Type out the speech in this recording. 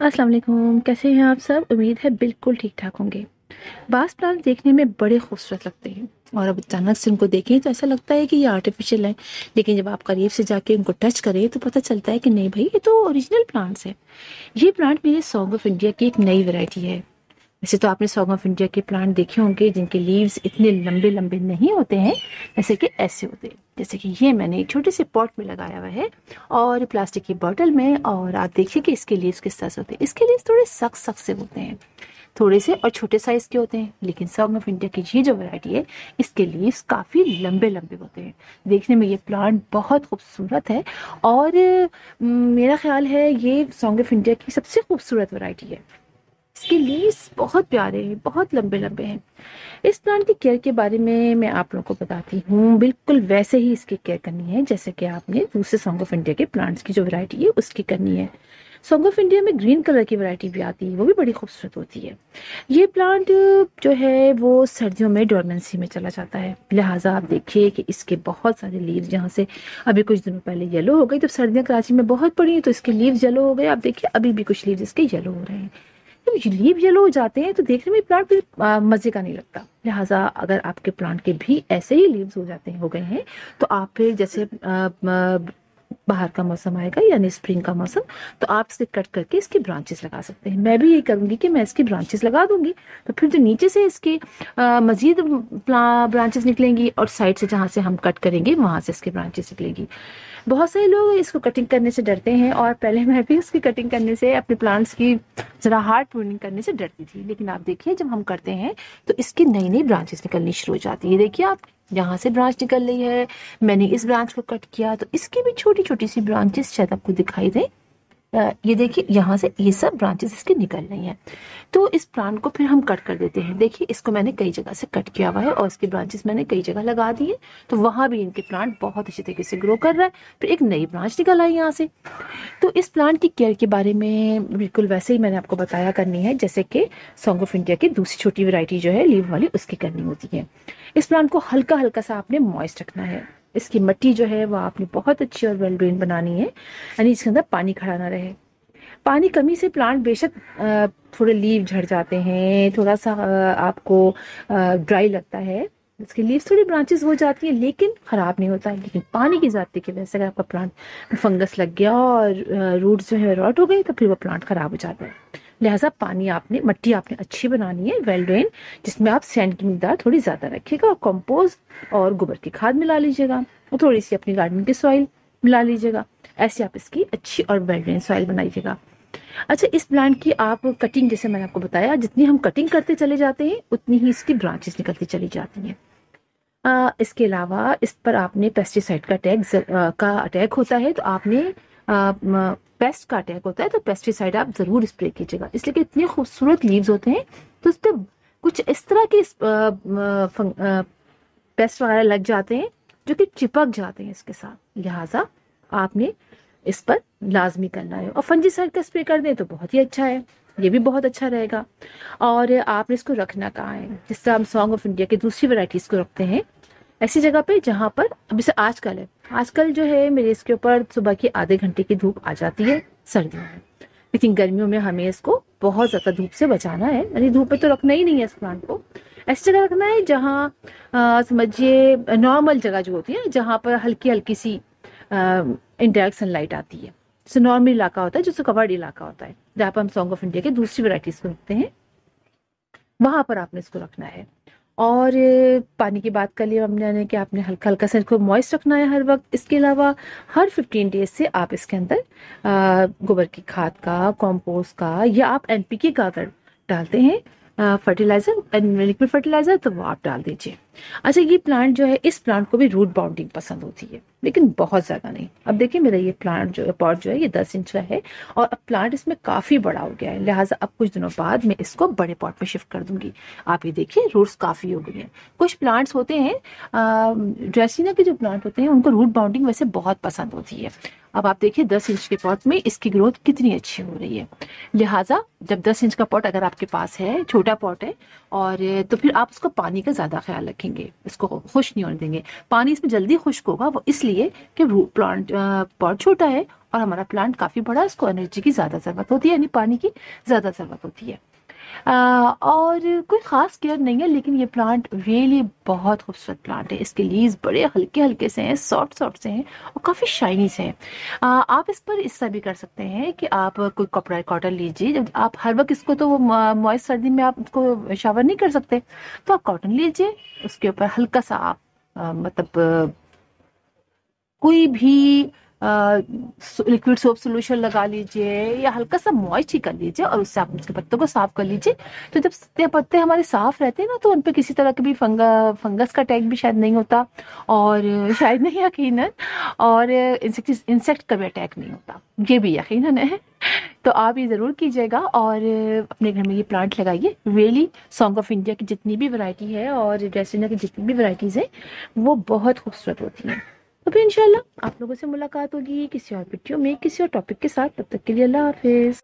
अस्सलाम वालेकुम, कैसे हैं आप सब? उम्मीद है बिल्कुल ठीक ठाक होंगे। बास प्लांट देखने में बड़े खूबसूरत लगते हैं और अब अचानक से उनको देखें तो ऐसा लगता है कि ये आर्टिफिशियल है। लेकिन जब आप करीब से जाके उनको टच करें तो पता चलता है कि नहीं भाई, ये तो ओरिजिनल प्लांट्स है। ये प्लांट मेरे सॉन्ग ऑफ इंडिया की एक नई वैरायटी है। वैसे तो आपने सॉन्ग ऑफ इंडिया के प्लांट देखे होंगे जिनके लीव्स इतने लंबे लंबे नहीं होते हैं, जैसे कि ऐसे होते हैं। जैसे कि ये मैंने एक छोटे से पॉट में लगाया हुआ है और प्लास्टिक की बॉटल में, और आप देखिए कि इसके लीव्स किस तरह से होते हैं। इसके लीव्स थोड़े सख्त सख्त से होते हैं, थोड़े से और छोटे साइज के होते हैं। लेकिन सॉन्ग ऑफ इंडिया की ये जो वैरायटी है, इसके लीव्स काफ़ी लंबे लंबे होते हैं। देखने में ये प्लांट बहुत खूबसूरत है और मेरा ख्याल है ये सॉन्ग ऑफ इंडिया की सबसे खूबसूरत वैरायटी है। इसके लीव्स बहुत प्यारे हैं, बहुत लंबे लंबे हैं। इस प्लांट की केयर के बारे में मैं आप लोगों को बताती हूँ। बिल्कुल वैसे ही इसकी केयर करनी है जैसे कि आपने दूसरे सॉन्ग ऑफ इंडिया के प्लांट्स की जो वैरायटी है उसकी करनी है। सॉन्ग ऑफ इंडिया में ग्रीन कलर की वैरायटी भी आती है, वो भी बड़ी खूबसूरत होती है। ये प्लांट जो है वो सर्दियों में डोरमेंसी में चला जाता है, लिहाजा आप देखिए कि इसके बहुत सारे लीव्स जहाँ से अभी कुछ दिनों पहले येलो हो गई, तो सर्दियाँ कराची में बहुत पड़ी तो इसके लीव्स येलो हो गए। आप देखिए अभी भी कुछ लीव्स इसके येलो हो रहे हैं। जब लीव येलो हो जाते हैं तो देखने में प्लांट फिर मजे का नहीं लगता। लिहाजा अगर आपके प्लांट के भी ऐसे ही लीव्स हो गए हैं तो आप फिर जैसे बाहर का मौसम आएगा यानी स्प्रिंग का मौसम, तो आप इसे कट करके इसकी ब्रांचेस लगा सकते हैं। मैं भी यही करूंगी कि मैं इसकी ब्रांचेस लगा दूंगी, तो फिर जो नीचे से इसकी मजीद ब्रांचेस निकलेंगी और साइड से जहाँ से हम कट करेंगे वहां से इसकी ब्रांचेस निकलेंगी। बहुत सारे लोग इसको कटिंग करने से डरते हैं और पहले मैं भी इसकी कटिंग करने से, अपने प्लांट्स की जरा हार्ड प्रूनिंग करने से डरती थी। लेकिन आप देखिए जब हम करते हैं तो इसकी नई नई ब्रांचेस निकलनी शुरू हो जाती है। देखिए आप, यहाँ से ब्रांच निकल रही है, मैंने इस ब्रांच को कट किया तो इसकी भी छोटी छोटी सी ब्रांचेस शायद आपको दिखाई दे। ये देखिए यहाँ से ये सब ब्रांचेस इसके निकल रही हैं। तो इस प्लांट को फिर हम कट कर देते हैं। देखिए इसको मैंने कई जगह से कट किया हुआ है और इसकी ब्रांचेस मैंने कई जगह लगा दी है, तो वहां भी इनके प्लांट बहुत अच्छे तरीके से ग्रो कर रहा है। फिर एक नई ब्रांच निकल आई यहाँ से। तो इस प्लांट की केयर के बारे में बिल्कुल वैसे ही मैंने आपको बताया करनी है जैसे कि सॉन्ग ऑफ इंडिया की दूसरी छोटी वैरायटी जो है लीव वाली, उसकी करनी होती है। इस प्लांट को हल्का हल्का सा आपने मॉइस्ट रखना है। इसकी मिट्टी जो है वो आपने बहुत अच्छी और वेल ड्रेन बनानी है, यानी इसके अंदर पानी खड़ा ना रहे। पानी कमी से प्लांट बेशक थोड़े लीव झड़ जाते हैं, थोड़ा सा आपको ड्राई लगता है, इसके लीव्स थोड़ी ब्रांचेस हो जाती है, लेकिन खराब नहीं होता है। लेकिन पानी की ज्यादती की वजह से अगर आपका प्लांट में फंगस लग गया और रूट्स जो है रॉट हो गई तो फिर वो प्लांट खराब हो जाता है। लिहाजा पानी आपने, मिट्टी आपने अच्छी बनानी है, वेल ड्रेन, जिसमें आप सैंड की मिकदार थोड़ी ज्यादा रखिएगा और कंपोस्ट और गोबर की खाद मिला लीजिएगा और थोड़ी सी अपनी गार्डन की सॉइल मिला लीजिएगा। ऐसे आप इसकी अच्छी और वेल ड्रेन सॉइल बनाइएगा। अच्छा, इस प्लांट की आप कटिंग, जैसे मैंने आपको बताया, जितनी हम कटिंग करते चले जाते हैं उतनी ही इसकी ब्रांचेस निकलती चली जाती हैं। इसके अलावा इस पर आपने पेस्टिसाइड का अटैक होता है, तो आपने पेस्ट का अटैक होता है तो पेस्टिसाइड आप जरूर स्प्रे कीजिएगा, इसलिए कि इतने खूबसूरत लीव्स होते हैं तो उस पर कुछ इस तरह के पेस्ट वगैरह लग जाते हैं जो कि चिपक जाते हैं इसके साथ। लिहाजा आपने इस पर लाजमी करना है, और फंजीसाइड का स्प्रे कर दें तो बहुत ही अच्छा है, ये भी बहुत अच्छा रहेगा। और आपने इसको रखना कहाँ है, जिस तरह हम सॉन्ग ऑफ इंडिया की दूसरी वैरायटीज को रखते हैं ऐसी जगह पे जहाँ पर, अब जैसे आजकल है, आजकल जो है मेरे इसके ऊपर सुबह की आधे घंटे की धूप आ जाती है सर्दियों में, लेकिन गर्मियों में हमें इसको बहुत ज्यादा धूप से बचाना है, यानी धूप पे तो रखना ही नहीं है इस प्लांट को। ऐसी जगह रखना है जहाँ समझिए नॉर्मल जगह जो होती है, जहाँ पर हल्की हल्की सी इनडायरेक्ट सनलाइट आती है, जैसे नॉर्मल इलाका होता है, जैसे कवर्ड इलाका होता है, जहाँ पर हम सॉन्ग ऑफ इंडिया के दूसरी वैरायटीज को रखते हैं, वहां पर आपने इसको रखना है। और पानी की बात कर लिया हमने कि आपने हल्का हल्का सा इसको मॉइस्ट रखना है हर वक्त। इसके अलावा हर 15 डेज से आप इसके अंदर गोबर की खाद का, कंपोस्ट का, या आप एनपीके का अगर डालते हैं फर्टिलाइजर, लिक्विड फर्टिलाइजर, तो वो आप डाल दीजिए। अच्छा, ये प्लांट जो है, इस प्लांट को भी रूट बाउंडिंग पसंद होती है, लेकिन बहुत ज्यादा नहीं। अब देखिए मेरा ये प्लांट जो है, पॉट जो है, ये 10 इंच का है और अब प्लांट इसमें काफी बड़ा हो गया है, लिहाजा अब कुछ दिनों बाद मैं इसको बड़े पॉट में शिफ्ट कर दूंगी। आप ये देखिए रूट्स काफी हो गई हैं। कुछ प्लांट्स होते हैं, ड्रेसिना के जो प्लांट होते हैं उनको रूट बाउंडिंग वैसे बहुत पसंद होती है। अब आप देखिए 10 इंच के पॉट में इसकी ग्रोथ कितनी अच्छी हो रही है। लिहाजा जब 10 इंच का पॉट अगर आपके पास है, छोटा पॉट है, और तो फिर आप उसको पानी का ज्यादा ख्याल रखेंगे, इसको खुश नहीं होने देंगे। पानी इसमें जल्दी खुश्क होगा, वो इसलिए कि प्लांट पॉट छोटा है और हमारा प्लांट काफ़ी बड़ा है, उसको एनर्जी की ज़्यादा ज़रूरत होती है, यानी पानी की ज़्यादा ज़रूरत होती है। और कोई ख़ास केयर नहीं है, लेकिन ये प्लांट रियली बहुत खूबसूरत प्लांट है। इसके लीव्स बड़े हल्के हल्के से हैं, सॉफ्ट सॉफ्ट से हैं और काफ़ी शाइनी से हैं। आप इस पर इस तरह भी कर सकते हैं कि आप कोई कपड़ा कॉटन लीजिए। जब आप हर वक्त इसको तो मॉइस्ट सर्दी में आप इसको शावर नहीं कर सकते, तो आप कॉटन लीजिए, उसके ऊपर हल्का सा आप मतलब कोई भी लिक्विड सोप सोल्यूशन लगा लीजिए या हल्का सा मॉइस्ट ही कर लीजिए और उससे आप उसके पत्तों को साफ कर लीजिए। तो जब पत्ते हमारे साफ रहते हैं ना, तो उन पे किसी तरह के भी फंगस का अटैक भी शायद नहीं होता, और शायद नहीं, यकीनन, और इंसेक्ट का भी अटैक नहीं होता, ये भी यकीनन है। तो आप ये ज़रूर कीजिएगा और अपने घर में ये प्लांट लगाइए। रियली सॉन्ग ऑफ इंडिया की जितनी भी वैरायटी है और ड्रेसिना की जितनी भी वैरायटीज़ हैं, वो बहुत खूबसूरत होती हैं। तो फिर इंशाल्लाह आप लोगों से मुलाकात होगी किसी और वीडियो में किसी और टॉपिक के साथ। तब तक के लिए अल्लाह हाफिज़।